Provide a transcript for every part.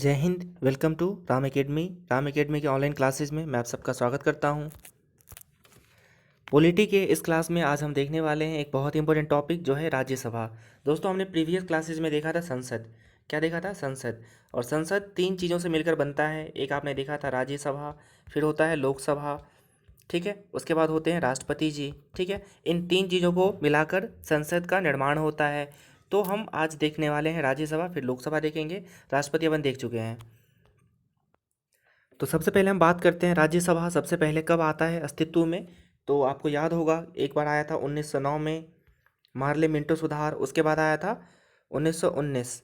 जय हिंद। Welcome to Ram academy. Ram academy के ऑनलाइन क्लासेस में मैं आप सबका स्वागत करता हूं। पॉलिटी के इस क्लास में आज हम देखने वाले हैं एक बहुत इंपॉर्टेंट टॉपिक जो है राज्यसभा। दोस्तों, हमने प्रीवियस क्लासेस में देखा था संसद। क्या देखा था? संसद। और संसद तीन चीज़ों से मिलकर बनता है। एक आपने देखा था राज्यसभा, फिर होता है लोकसभा, ठीक है, उसके बाद होते हैं राष्ट्रपति जी, ठीक है। इन तीन चीज़ों को मिलाकर संसद का निर्माण होता है। तो हम आज देखने वाले हैं राज्यसभा, फिर लोकसभा देखेंगे, राष्ट्रपति अपन देख चुके हैं। तो सबसे पहले हम बात करते हैं राज्यसभा सबसे पहले कब आता है अस्तित्व में। तो आपको याद होगा एक बार आया था 1909 में, मार्ले मिंटो सुधार। उसके बाद आया था 1919।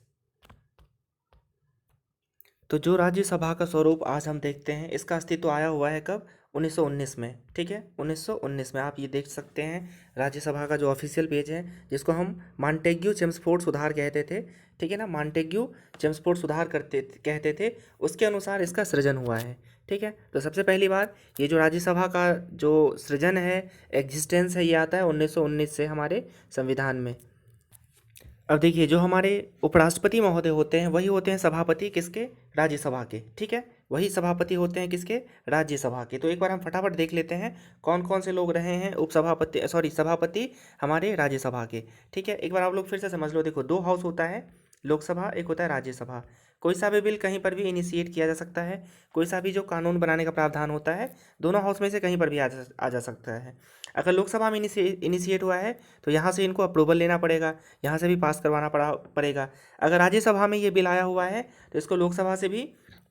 तो जो राज्यसभा का स्वरूप आज हम देखते हैं, इसका अस्तित्व आया हुआ है कब? 1919 में, ठीक है। 1919 में आप ये देख सकते हैं राज्यसभा का जो ऑफिशियल पेज है, जिसको हम मॉन्टेग्यू चेम्सफोर्ड सुधार कहते थे, ठीक है ना। मॉन्टेग्यू चेम्सफोर्ड सुधार कहते थे, उसके अनुसार इसका सृजन हुआ है, ठीक है। तो सबसे पहली बार ये जो राज्यसभा का जो सृजन है, एग्जिस्टेंस है, ये आता है 1919 से हमारे संविधान में। अब देखिए, जो हमारे उपराष्ट्रपति महोदय होते हैं वही होते हैं सभापति किसके? राज्यसभा के, ठीक है। वही सभापति होते हैं किसके? राज्यसभा के। तो एक बार हम फटाफट देख लेते हैं कौन कौन से लोग रहे हैं उपसभापति, सॉरी, सभापति हमारे राज्यसभा के, ठीक है। एक बार आप लोग फिर से समझ लो। देखो, दो हाउस होता है, लोकसभा, एक होता है राज्यसभा। कोई सा भी बिल कहीं पर भी इनिशिएट किया जा सकता है, कोई सा भी जो कानून बनाने का प्रावधान होता है, दोनों हाउस में से कहीं पर भी आ जा सकता है। अगर लोकसभा में इनिशिएट हुआ है तो यहाँ से इनको अप्रूवल लेना पड़ेगा, यहाँ से भी पास करवाना पड़ेगा। अगर राज्यसभा में ये बिल आया हुआ है तो इसको लोकसभा से भी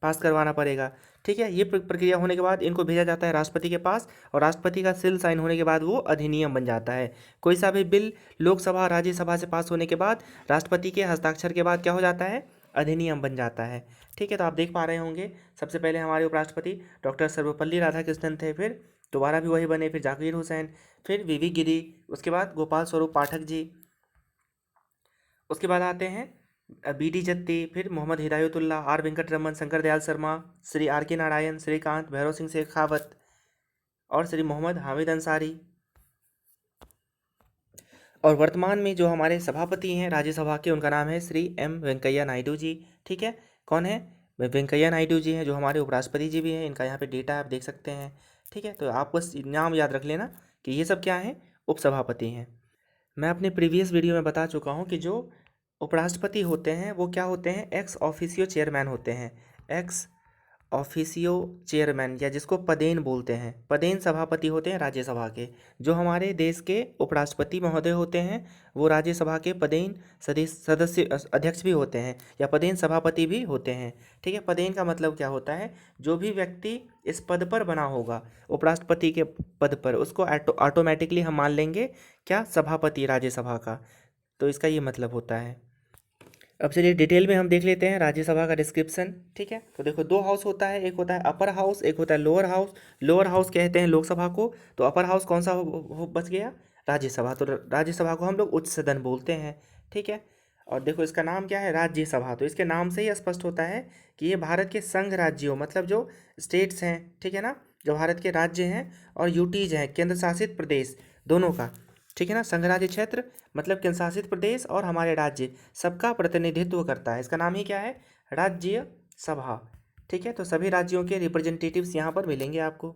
पास करवाना पड़ेगा, ठीक है। ये प्रक्रिया होने के बाद इनको भेजा जाता है राष्ट्रपति के पास, और राष्ट्रपति का सील साइन होने के बाद वो अधिनियम बन जाता है। कोई सा भी बिल लोकसभा राज्यसभा से पास होने के बाद राष्ट्रपति के हस्ताक्षर के बाद क्या हो जाता है? अधिनियम बन जाता है, ठीक है। तो आप देख पा रहे होंगे सबसे पहले हमारे उपराष्ट्रपति डॉक्टर सर्वपल्ली राधाकृष्णन थे, फिर दोबारा भी वही बने, फिर जाकिर हुसैन, फिर वीवी गिरी, उसके बाद गोपाल स्वरूप पाठक जी, उसके बाद आते हैं बी डी जत्ती, फिर मोहम्मद हिदायतुल्लाह, आर वेंकट रमन, शंकर दयाल शर्मा, श्री आर के नारायण, श्रीकांत, भैरव सिंह शेखावत और श्री मोहम्मद हामिद अंसारी। और वर्तमान में जो हमारे सभापति हैं राज्यसभा के, उनका नाम है श्री एम वेंकैया नायडू जी, ठीक है। कौन है? वेंकैया नायडू जी हैं, जो हमारे उपराष्ट्रपति जी भी हैं। इनका यहाँ पे डेटा आप देख सकते हैं, ठीक है। तो आप बस नाम याद रख लेना कि ये सब क्या हैं? उपसभापति हैं। मैं अपने प्रीवियस वीडियो में बता चुका हूँ कि जो उपराष्ट्रपति होते हैं वो क्या होते हैं? एक्स ऑफिसियो चेयरमैन होते हैं। एक्स ऑफिसियो चेयरमैन, या जिसको पदेन बोलते हैं, पदेन सभापति होते हैं राज्यसभा के। जो हमारे देश के उपराष्ट्रपति महोदय होते हैं वो राज्यसभा के पदेन सदस्य अध्यक्ष भी होते हैं, या पदेन सभापति भी होते हैं, ठीक है। पदेन का मतलब क्या होता है? जो भी व्यक्ति इस पद पर बना होगा, उपराष्ट्रपति के पद पर, उसको ऑटोमेटिकली हम मान लेंगे क्या? सभापति राज्यसभा का। तो इसका ये मतलब होता है। अब चलिए डिटेल में हम देख लेते हैं राज्यसभा का डिस्क्रिप्शन, ठीक है। तो देखो, दो हाउस होता है, एक होता है अपर हाउस, एक होता है लोअर हाउस। लोअर हाउस कहते हैं लोकसभा को, तो अपर हाउस कौन सा बच गया? राज्यसभा। तो राज्यसभा को हम लोग उच्च सदन बोलते हैं, ठीक है। और देखो, इसका नाम क्या है? राज्यसभा। तो इसके नाम से ही स्पष्ट होता है कि ये भारत के संघ राज्यों, मतलब जो स्टेट्स हैं, ठीक है ना, जो भारत के राज्य हैं, और यूटीज हैं, केंद्र शासित प्रदेश, दोनों का, ठीक है ना। संघ राज्य क्षेत्र मतलब केंद्र शासित प्रदेश, और हमारे राज्य, सबका प्रतिनिधित्व करता है। इसका नाम ही क्या है? राज्य सभा, ठीक है। तो सभी राज्यों के रिप्रेजेंटेटिव्स यहाँ पर मिलेंगे आपको,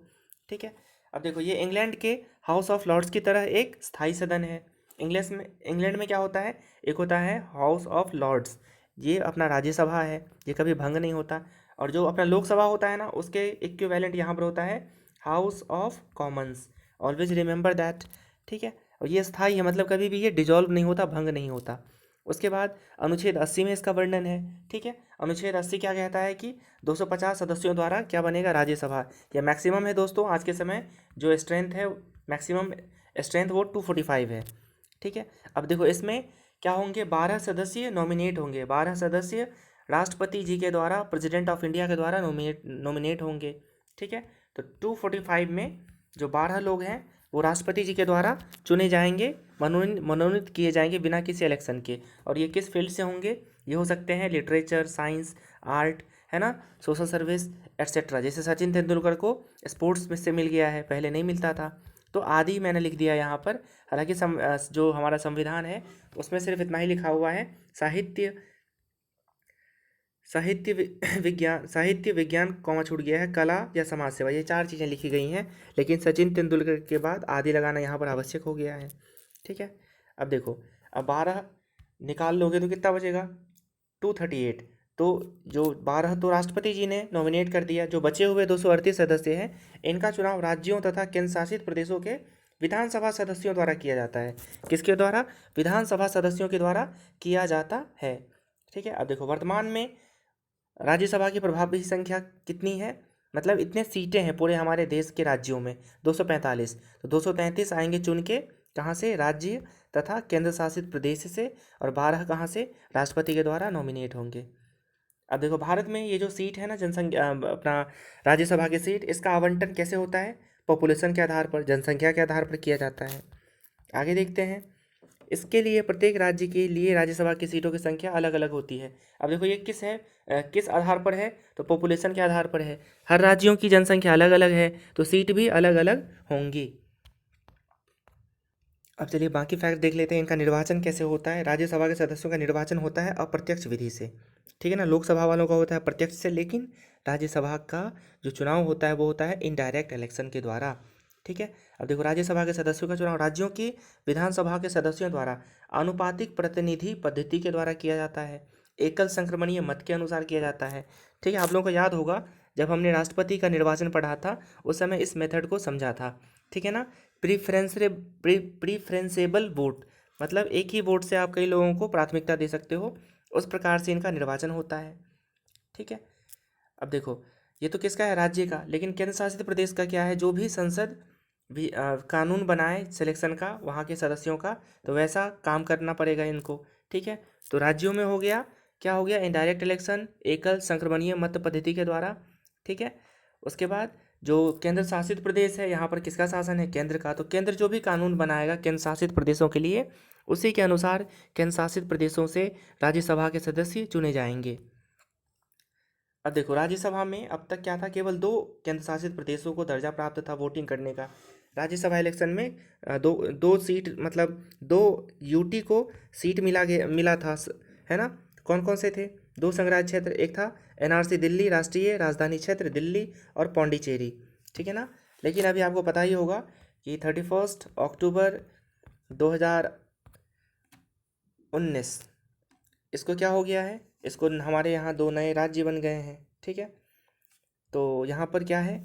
ठीक है। अब देखो, ये इंग्लैंड के हाउस ऑफ लॉर्ड्स की तरह एक स्थायी सदन है। इंग्लैंड में क्या होता है? एक होता है हाउस ऑफ लॉर्ड्स, ये अपना राज्यसभा है, ये कभी भंग नहीं होता। और जो अपना लोकसभा होता है ना, उसके इक्विवेलेंट यहाँ पर होता है house of Commons. Always remember that, ठीक है। और ये स्थायी है, मतलब कभी भी ये डिजॉल्व नहीं होता, भंग नहीं होता। उसके बाद अनुच्छेद 80 में इसका वर्णन है, ठीक है। अनुच्छेद 80 क्या कहता है कि 250 सदस्यों द्वारा क्या बनेगा? राज्यसभा। या मैक्सिमम है दोस्तों, आज के समय जो स्ट्रेंथ है, मैक्सिमम स्ट्रेंथ वो 245 है, ठीक है। अब देखो, इसमें क्या होंगे? 12 सदस्य नॉमिनेट होंगे, 12 सदस्य राष्ट्रपति जी के द्वारा, प्रेसिडेंट ऑफ इंडिया के द्वारा नॉमिनेट होंगे, ठीक है। तो 245 में जो 12 लोग हैं वो राष्ट्रपति जी के द्वारा चुने जाएंगे, मनोनीत किए जाएंगे बिना किसी इलेक्शन के। और ये किस फील्ड से होंगे? ये हो सकते हैं लिटरेचर, साइंस, आर्ट, है ना, सोशल सर्विस एट्सेट्रा। जैसे सचिन तेंदुलकर को स्पोर्ट्स में से मिल गया है, पहले नहीं मिलता था, तो आदि मैंने लिख दिया यहाँ पर। हालांकि जो हमारा संविधान है उसमें सिर्फ इतना ही लिखा हुआ है, साहित्य, साहित्य विज्ञान कॉमा छूट गया है, कला या समाज सेवा, ये 4 चीज़ें लिखी गई हैं, लेकिन सचिन तेंदुलकर के बाद आदि लगाना यहाँ पर आवश्यक हो गया है। ठीक है, अब देखो, अब 12 निकाल लोगे तो कितना बचेगा, 238। तो जो 12 तो राष्ट्रपति जी ने नॉमिनेट कर दिया, जो बचे हुए 238 सदस्य हैं इनका चुनाव राज्यों तथा केंद्र शासित प्रदेशों के विधानसभा सदस्यों द्वारा किया जाता है। किसके द्वारा, विधानसभा सदस्यों के द्वारा किया जाता है। ठीक है, अब देखो वर्तमान में राज्यसभा की प्रभावी संख्या कितनी है, मतलब इतने सीटें हैं पूरे हमारे देश के राज्यों में, 245। तो 233 आएंगे चुन के, कहाँ से, राज्य तथा केंद्र शासित प्रदेश से, और 12 कहाँ से, राष्ट्रपति के द्वारा नॉमिनेट होंगे। अब देखो भारत में ये जो सीट है ना, जनसंख्या अपना राज्यसभा की सीट, इसका आवंटन कैसे होता है, पॉपुलेशन के आधार पर, जनसंख्या के आधार पर किया जाता है। आगे देखते हैं, इसके लिए प्रत्येक राज्य के लिए राज्यसभा की सीटों की संख्या अलग अलग होती है। अब देखो ये किस है, किस आधार पर है, तो पॉपुलेशन के आधार पर है। हर राज्यों की जनसंख्या अलग अलग है तो सीट भी अलग अलग होंगी। अब चलिए बाकी फैक्ट देख लेते हैं, इनका निर्वाचन कैसे होता है। राज्यसभा के सदस्यों का निर्वाचन होता है अप्रत्यक्ष विधि से, ठीक है ना। लोकसभा वालों का होता है प्रत्यक्ष से, लेकिन राज्यसभा का जो चुनाव होता है वो होता है इनडायरेक्ट इलेक्शन के द्वारा। ठीक है, अब देखो राज्यसभा के सदस्यों का चुनाव राज्यों की विधानसभा के सदस्यों द्वारा आनुपातिक प्रतिनिधि पद्धति के द्वारा किया जाता है, एकल संक्रमणीय मत के अनुसार किया जाता है। ठीक है, आप लोगों को याद होगा जब हमने राष्ट्रपति का निर्वाचन पढ़ा था उस समय इस मेथड को समझा था। ठीक है ना, प्रीफरेंसेबल वोट, मतलब एक ही वोट से आप कई लोगों को प्राथमिकता दे सकते हो, उस प्रकार से इनका निर्वाचन होता है। ठीक है, अब देखो ये तो किसका है, राज्य का, लेकिन केंद्र शासित प्रदेश का क्या है, जो भी संसद भी कानून बनाए सिलेक्शन का वहाँ के सदस्यों का, तो वैसा काम करना पड़ेगा इनको। ठीक है, तो राज्यों में हो गया, क्या हो गया, इनडायरेक्ट इलेक्शन, एकल संक्रमणीय मत पद्धति के द्वारा। ठीक है, उसके बाद जो केंद्र शासित प्रदेश है, यहाँ पर किसका शासन है, केंद्र का, तो केंद्र जो भी कानून बनाएगा केंद्र शासित प्रदेशों के लिए, उसी के अनुसार केंद्र शासित प्रदेशों से राज्यसभा के सदस्य चुने जाएंगे। अब देखो राज्यसभा में अब तक क्या था, केवल 2 केंद्र शासित प्रदेशों को दर्जा प्राप्त था वोटिंग करने का। राज्यसभा इलेक्शन में दो दो सीट, मतलब 2 यूटी को सीट मिला था, है ना। कौन कौन से थे, 2 संघराज्य क्षेत्र, एक था एनआरसी दिल्ली, राष्ट्रीय राजधानी क्षेत्र दिल्ली, और पौंडीचेरी। ठीक है ना, लेकिन अभी आपको पता ही होगा कि 31 अक्टूबर 2019 इसको क्या हो गया है, इसको हमारे यहाँ 2 नए राज्य बन गए हैं। ठीक है, तो यहाँ पर क्या है,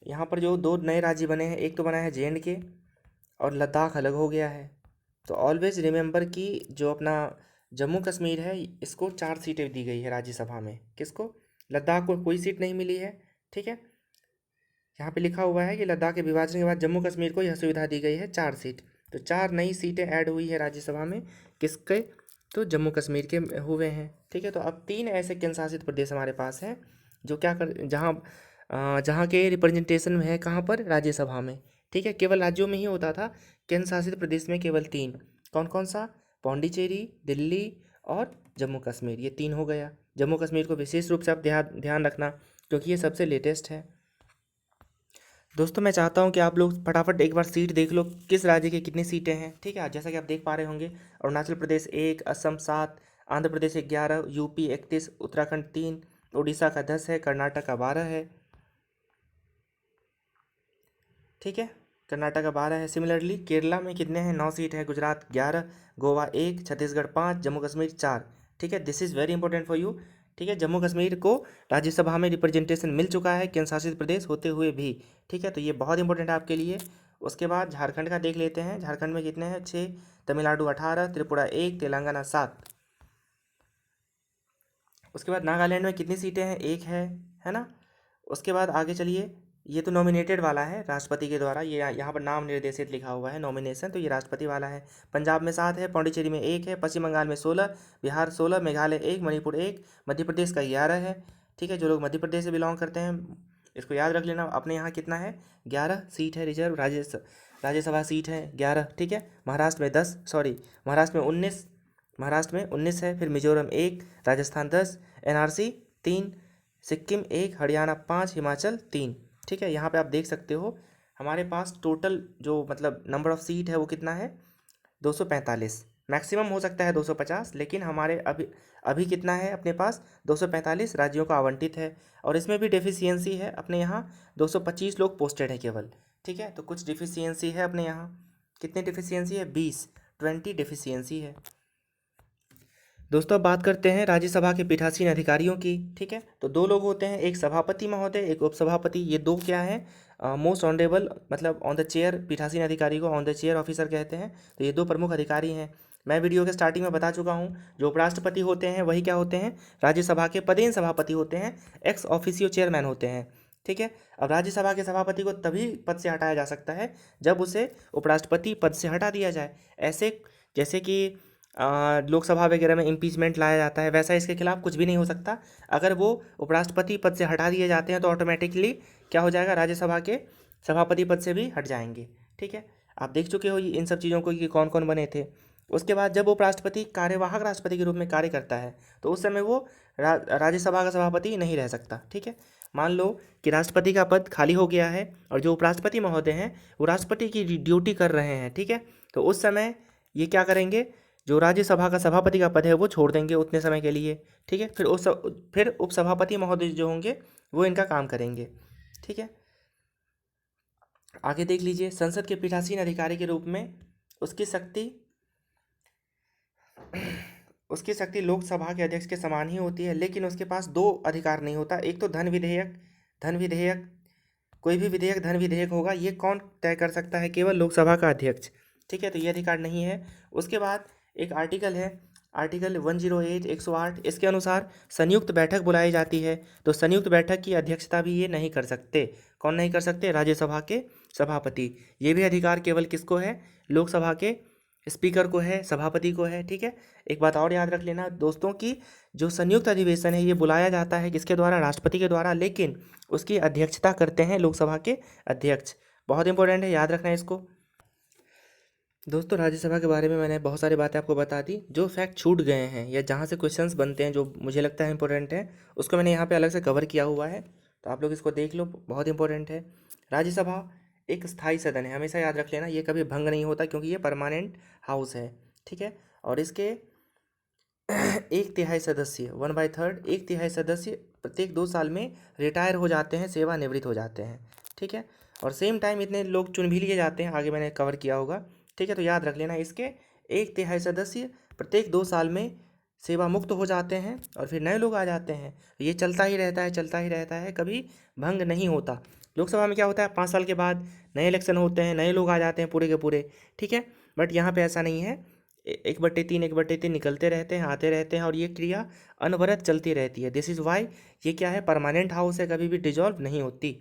यहाँ पर जो 2 नए राज्य बने हैं, एक तो बना है JNK और लद्दाख अलग हो गया है। तो ऑलवेज रिमेंबर कि जो अपना जम्मू कश्मीर है इसको 4 सीटें दी गई है राज्यसभा में, किसको, लद्दाख को कोई सीट नहीं मिली है। ठीक है, यहाँ पे लिखा हुआ है कि लद्दाख के विभाजन के बाद जम्मू कश्मीर को यह सुविधा दी गई है 4 सीट, तो 4 नई सीटें ऐड हुई है राज्यसभा में, किसके, तो जम्मू कश्मीर के हुए हैं। ठीक है, तो अब 3 ऐसे केंद्र शासित प्रदेश हमारे पास हैं जो क्या कर, जहाँ के रिप्रेजेंटेशन में है, कहाँ पर, राज्यसभा में। ठीक है, केवल राज्यों में ही होता था, केंद्र शासित प्रदेश में केवल 3, कौन कौन सा, पौंडीचेरी, दिल्ली और जम्मू कश्मीर, ये 3 हो गया। जम्मू कश्मीर को विशेष रूप से आप ध्यान रखना क्योंकि ये सबसे लेटेस्ट है। दोस्तों मैं चाहता हूं कि आप लोग फटाफट एक बार सीट देख लो, किस राज्य की कितनी सीटें हैं। ठीक है, जैसा कि आप देख पा रहे होंगे, अरुणाचल प्रदेश 1, असम 7, आंध्र प्रदेश 11, यूपी 31, उत्तराखंड 3, उड़ीसा का 10 है, कर्नाटक का 12 है। ठीक है, कर्नाटक का 12 है। सिमिलरली केरला में कितने हैं, 9 सीट है, गुजरात 11, गोवा 1, छत्तीसगढ़ 5, जम्मू कश्मीर 4। ठीक है, this is very important for you. ठीक है, जम्मू कश्मीर को राज्यसभा में रिप्रेजेंटेशन मिल चुका है केंद्र शासित प्रदेश होते हुए भी। ठीक है, तो ये बहुत इंपॉर्टेंट है आपके लिए। उसके बाद झारखंड का देख लेते हैं, झारखंड में कितने हैं, 6, तमिलनाडु 18, त्रिपुरा 1, तेलंगाना 7। उसके बाद नागालैंड में कितनी सीटें हैं, 1 है ना। उसके बाद आगे चलिए, ये तो नॉमिनेटेड वाला है राष्ट्रपति के द्वारा, ये यहाँ पर नाम निर्देशित लिखा हुआ है नॉमिनेशन, तो ये राष्ट्रपति वाला है। पंजाब में 7 है, पौंडीचेरी में 1 है, पश्चिम बंगाल में 16, बिहार 16, मेघालय 1, मणिपुर 1, मध्य प्रदेश का 11 है। ठीक है, जो लोग मध्य प्रदेश से बिलोंग करते हैं इसको याद रख लेना, अपने यहाँ कितना है, 11 सीट है रिजर्व, राज्यसभा सीट है 11। ठीक है, महाराष्ट्र में 10, सॉरी महाराष्ट्र में 19, है, फिर मिजोरम 1, राजस्थान 10, NRC 3, सिक्किम 1, हरियाणा 5, हिमाचल 3। ठीक है, यहाँ पे आप देख सकते हो हमारे पास टोटल जो मतलब नंबर ऑफ़ सीट है वो कितना है, 245। मैक्सिमम हो सकता है 250, लेकिन हमारे अभी अभी कितना है अपने पास, 245 राज्यों का आवंटित है। और इसमें भी डेफिशिएंसी है, अपने यहाँ 225 लोग पोस्टेड है केवल। ठीक है, तो कुछ डिफिशियंसी है अपने यहाँ। कितनी डिफिशियंसी है, 20 डिफिशियंसी है। दोस्तों अब बात करते हैं राज्यसभा के पीठासीन अधिकारियों की। ठीक है, तो दो लोग होते हैं, एक सभापति महोदय, एक उपसभापति। ये दो क्या है, मोस्ट ऑनरेबल, मतलब ऑन द चेयर, पीठासीन अधिकारी को ऑन द चेयर ऑफिसर कहते हैं। तो ये दो प्रमुख अधिकारी हैं। मैं वीडियो के स्टार्टिंग में बता चुका हूँ, जो उपराष्ट्रपति होते हैं वही क्या होते हैं, राज्यसभा के पदेन सभापति होते हैं, एक्स ऑफिसियो चेयरमैन होते हैं। ठीक है, अब राज्यसभा के सभापति को तभी पद से हटाया जा सकता है जब उसे उपराष्ट्रपति पद से हटा दिया जाए। ऐसे जैसे कि लोकसभा वगैरह में इम्पीचमेंट लाया जाता है, वैसा इसके खिलाफ कुछ भी नहीं हो सकता। अगर वो उपराष्ट्रपति पद से हटा दिए जाते हैं तो ऑटोमेटिकली क्या हो जाएगा, राज्यसभा के सभापति पद से भी हट जाएंगे। ठीक है, आप देख चुके हो इन सब चीज़ों को कि कौन कौन बने थे। उसके बाद जब उपराष्ट्रपति कार्यवाहक राष्ट्रपति के रूप में कार्य करता है तो उस समय वो राज्यसभा का सभापति नहीं रह सकता। ठीक है, मान लो कि राष्ट्रपति का पद खाली हो गया है और जो उपराष्ट्रपति महोदय हैं वो राष्ट्रपति की ड्यूटी कर रहे हैं। ठीक है, तो उस समय ये क्या करेंगे, जो राज्यसभा का सभापति का पद है वो छोड़ देंगे उतने समय के लिए। ठीक है, फिर उपसभापति महोदय जो होंगे वो इनका काम करेंगे। ठीक है, आगे देख लीजिए, संसद के पीठासीन अधिकारी के रूप में उसकी शक्ति लोकसभा के अध्यक्ष के समान ही होती है, लेकिन उसके पास दो अधिकार नहीं होता। एक तो धन विधेयक, कोई भी विधेयक धन विधेयक होगा, ये कौन तय कर सकता है, केवल लोकसभा का अध्यक्ष। ठीक है, तो ये अधिकार नहीं है। उसके बाद एक आर्टिकल है, आर्टिकल 108 108, इसके अनुसार संयुक्त बैठक बुलाई जाती है। तो संयुक्त बैठक की अध्यक्षता भी ये नहीं कर सकते। कौन नहीं कर सकते, राज्यसभा के सभापति। ये भी अधिकार केवल किसको है, लोकसभा के स्पीकर को है, सभापति को है। ठीक है, एक बात और याद रख लेना दोस्तों की जो संयुक्त अधिवेशन है ये बुलाया जाता है किसके द्वारा, राष्ट्रपति के द्वारा, लेकिन उसकी अध्यक्षता करते हैं लोकसभा के अध्यक्ष। बहुत इंपॉर्टेंट है, याद रखना है इसको। दोस्तों राज्यसभा के बारे में मैंने बहुत सारी बातें आपको बता दी। जो फैक्ट छूट गए हैं या जहाँ से क्वेश्चंस बनते हैं जो मुझे लगता है इंपॉर्टेंट है, उसको मैंने यहाँ पे अलग से कवर किया हुआ है, तो आप लोग इसको देख लो, बहुत इंपॉर्टेंट है। राज्यसभा एक स्थायी सदन है, हमेशा याद रख लेना, ये कभी भंग नहीं होता क्योंकि ये परमानेंट हाउस है। ठीक है, और इसके 1/3 सदस्य, 1/3, 1/3 सदस्य प्रत्येक 2 साल में रिटायर हो जाते हैं, सेवानिवृत्त हो जाते हैं। ठीक है, और सेम टाइम इतने लोग चुन भी लिए जाते हैं, आगे मैंने कवर किया होगा। ठीक है, तो याद रख लेना, इसके 1/3 सदस्य प्रत्येक 2 साल में सेवा मुक्त हो जाते हैं और फिर नए लोग आ जाते हैं। ये चलता ही रहता है, चलता ही रहता है, कभी भंग नहीं होता। लोकसभा में क्या होता है, 5 साल के बाद नए इलेक्शन होते हैं, नए लोग आ जाते हैं पूरे के पूरे। ठीक है, बट यहाँ पे ऐसा नहीं है, 1/3 निकलते रहते हैं, आते रहते हैं, और ये क्रिया अनवरत चलती रहती है। दिस इज़ वाई ये क्या है, परमानेंट हाउस है, कभी भी डिजॉल्व नहीं होती।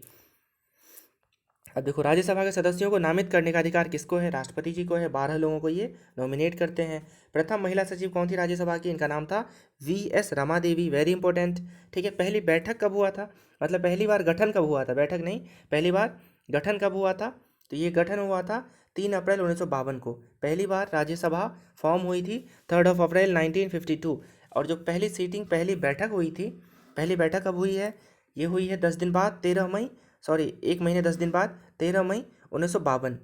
अब देखो, राज्यसभा के सदस्यों को नामित करने का अधिकार किसको है, राष्ट्रपति जी को है। 12 लोगों को ये नॉमिनेट करते हैं। प्रथम महिला सचिव कौन थी राज्यसभा की, इनका नाम था VS Rama Devi, very important. ठीक है, पहली बैठक कब हुआ था, मतलब पहली बार गठन कब हुआ था, बैठक नहीं, पहली बार गठन कब हुआ था, तो ये गठन हुआ था 3 अप्रैल 1952 को। पहली बार राज्यसभा फॉर्म हुई थी 3 अप्रैल 1952। और जो पहली सीटिंग, पहली बैठक हुई थी, पहली बैठक कब हुई है, ये हुई है 10 दिन बाद, 1 महीने 10 दिन बाद, 13 मई 1952।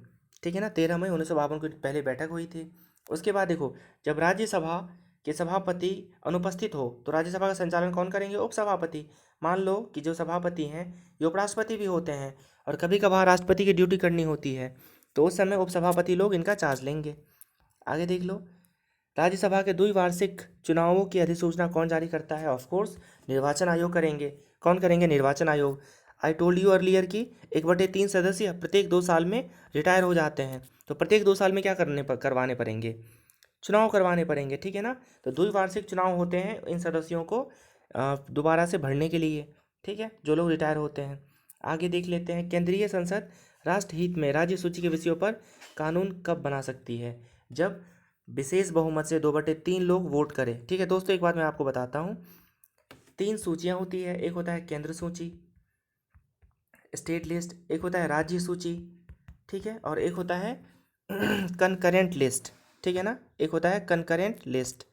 ठीक है ना, 13 मई 1952 को पहले बैठक हुई थी। उसके बाद देखो, जब राज्यसभा के सभापति अनुपस्थित हो तो राज्यसभा का संचालन कौन करेंगे, उपसभापति। मान लो कि जो सभापति हैं ये उपराष्ट्रपति भी होते हैं और कभी कभार राष्ट्रपति की ड्यूटी करनी होती है, तो उस समय उपसभापति लोग इनका चार्ज लेंगे। आगे देख लो, राज्यसभा के द्विवार्षिक चुनावों की अधिसूचना कौन जारी करता है, ऑफकोर्स निर्वाचन आयोग करेंगे। कौन करेंगे, निर्वाचन आयोग। आई टोल्ड यू अर्लियर की 1/3 सदस्य प्रत्येक 2 साल में रिटायर हो जाते हैं, तो प्रत्येक 2 साल में क्या करवाने पड़ेंगे, चुनाव करवाने पड़ेंगे। ठीक है ना, तो द्विवार्षिक चुनाव होते हैं इन सदस्यों को दोबारा से भरने के लिए। ठीक है, जो लोग रिटायर होते हैं। आगे देख लेते हैं, केंद्रीय संसद राष्ट्रहित में राज्य सूची के विषयों पर कानून कब बना सकती है, जब विशेष बहुमत से 2/3 लोग वोट करें। ठीक है दोस्तों, एक बात मैं आपको बताता हूँ, 3 सूचियाँ होती है, एक होता है केंद्र सूची, स्टेट लिस्ट, एक होता है राज्य सूची, ठीक है, और एक होता है कनकरेंट लिस्ट। ठीक है ना, एक होता है कनकरेंट लिस्ट,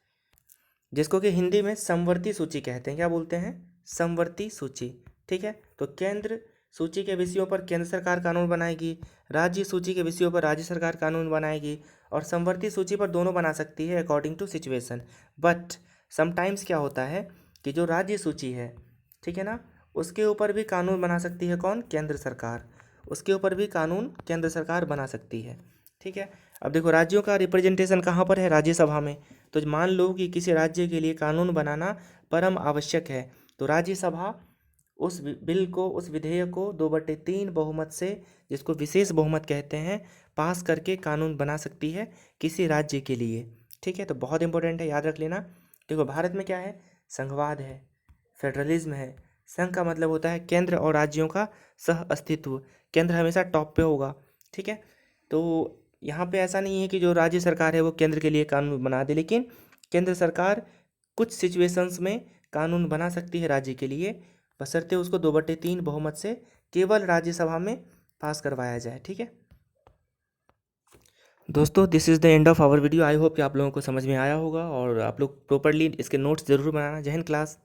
जिसको कि हिंदी में समवर्ती सूची कहते हैं। क्या बोलते हैं, समवर्ती सूची। ठीक है, तो केंद्र सूची के विषयों पर केंद्र सरकार कानून बनाएगी, राज्य सूची के विषयों पर राज्य सरकार कानून बनाएगी, और समवर्ती सूची पर दोनों बना सकती है according to situation. But sometimes क्या होता है कि जो राज्य सूची है, ठीक है ना, उसके ऊपर भी कानून बना सकती है कौन? केंद्र सरकार। उसके ऊपर भी कानून केंद्र सरकार बना सकती है, ठीक है। अब देखो राज्यों का रिप्रेजेंटेशन कहाँ पर है? राज्यसभा में। तो मान लो कि किसी राज्य के लिए कानून बनाना परम आवश्यक है, तो राज्यसभा उस बिल को, उस विधेयक को 2/3 बहुमत से, जिसको विशेष बहुमत कहते हैं, पास करके कानून बना सकती है किसी राज्य के लिए, ठीक है। तो बहुत इंपॉर्टेंट है, याद रख लेना। देखो भारत में क्या है? संघवाद है, फेडरलिज्म है। संघ का मतलब होता है केंद्र और राज्यों का सह अस्तित्व, केंद्र हमेशा टॉप पे होगा, ठीक है। तो यहाँ पे ऐसा नहीं है कि जो राज्य सरकार है वो केंद्र के लिए कानून बना दे, लेकिन केंद्र सरकार कुछ सिचुएशंस में कानून बना सकती है राज्य के लिए, बशर्ते उसको 2/3 बहुमत से केवल राज्यसभा में पास करवाया जाए, ठीक है। दोस्तों this is the end of our video. I hope कि आप लोगों को समझ में आया होगा, और आप लोग प्रॉपरली इसके नोट्स ज़रूर बनाना। जय हिंद क्लास।